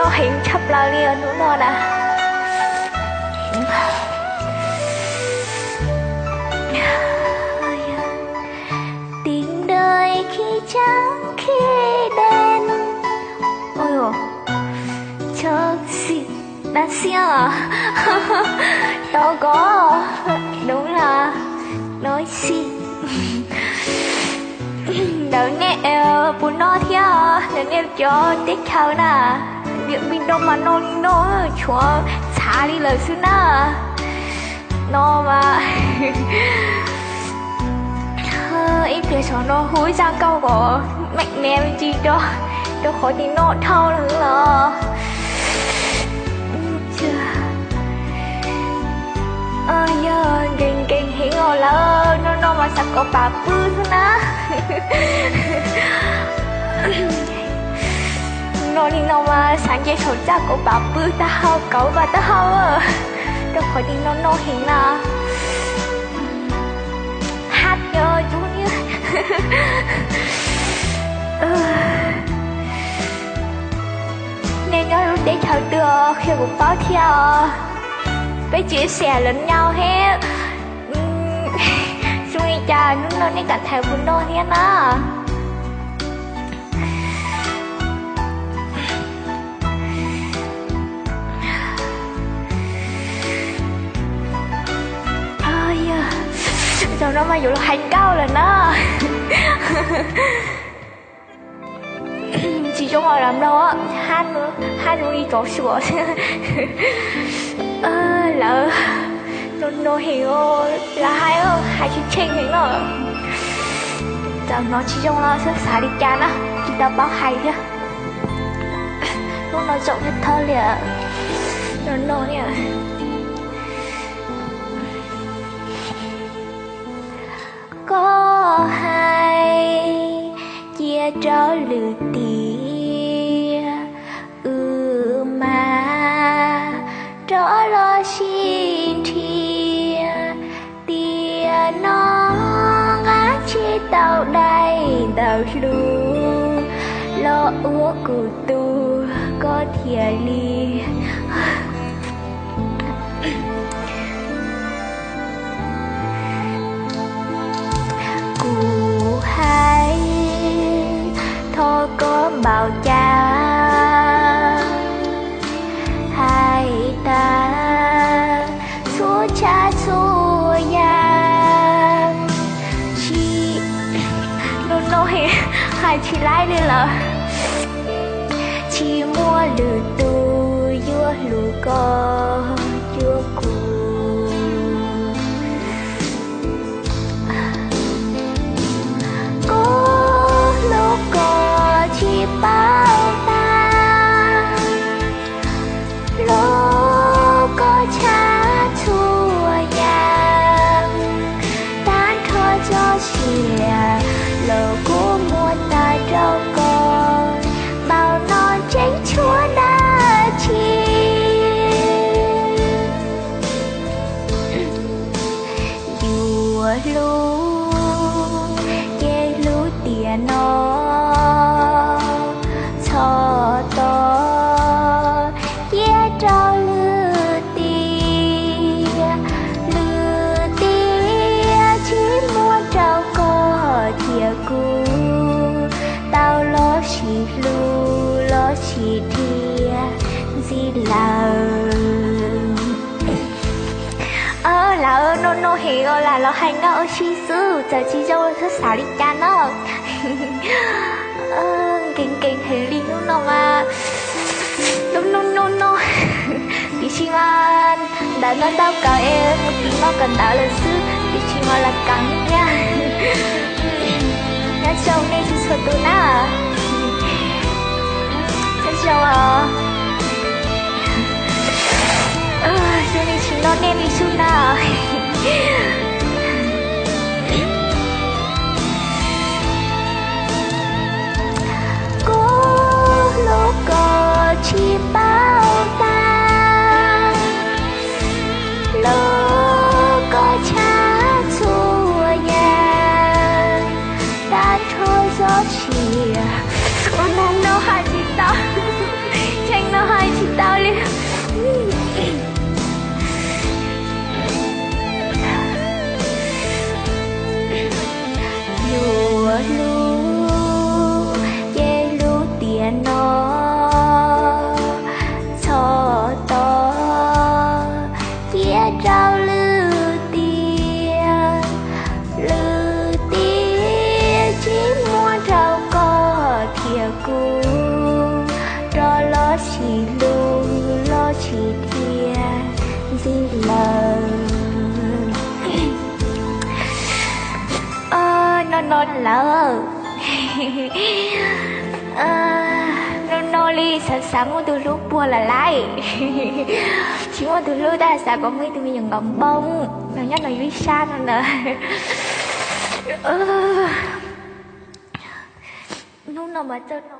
nó hiện thấp lao đi nó nó nè. Tình đời khi trắng khi đen. Ôi dồi, chờ gì đã xia à? Đâu có, đúng là nói xin. Đợi nghe bún nó theo, đợi nghe cho tích thao nè. Việc mình đâu mà nó chúa xả đi lời xứ nè. Nó mà ít cái số nó hối ra câu của mạnh mẽ với chị đó. Đâu khỏi thì nó thâu nữa là kinh hiểu ngồi là nó mà sắp có bà bư thôi ná. Nó đi nó mà sáng chế số chắc của bà bư ta hao cậu và ta hao à. Đâu khỏi đi nó hình là hát cho chú như nên nhớ lúc đấy thật được khi cũng báo theo với chia sẻ lẫn nhau hết. Chúng mình chào nó nên cảm thấy buồn đôi hết á. Rồi nó mà dù là hành cao rồi đó. Chị cho ngồi làm đâu á, hát luôn đi chỗ sủa. Lỡ nó hiểu là hai chị trình hiểu rồi. Giờ nó chỉ trong là sẽ xả đi chán á, chị ta báo hay chứ. Lúc nó rộng hết thơ liền. Nó nè. Có hai chia cho lử tìa mà trở lo xin thìa tìa nó ngã chi tàu đầy tàu lưu lo úa cụ tu có thìa ly. Thôi có bảo cha hai ta xua cha xua giang chị nó nói hai chị lái đi là chị mua lử tu vua lù co chưa cù. Bao ta lô có cha thua giang tan thơ cho xìa lô của mua ta trâu con bao non tránh chúa đã chi dù lú ye lú tiền nó to ye trao lư tia chỉ mua trao có thìa cu tao lo chỉ lu lo chỉ thìa gì là là nó hiểu là lo hành ở chi sư giờ chi dâu rất xả đi chán đó. Kinh hiểu đi nó mà nó đi chi mà đã nói tao cả em một tí nó cần tạo lần sư đi chi mà là cắn nha. Nhá chồng nên chị sợ tôi nè chắc chồng cho nên chị nó đem đi xuống nào. Có chi bao ta lỡ có cha thua nhà ta thôi gió chia cũ đó lo chỉ lu lo chỉ thiên gì lờ nó lờ nó li sáng một từ lúc bùa là lại chỉ một từ lúc ta sẽ có mấy từ những gấm bông nó nhất là vui san rồi nè lúc nào mà chân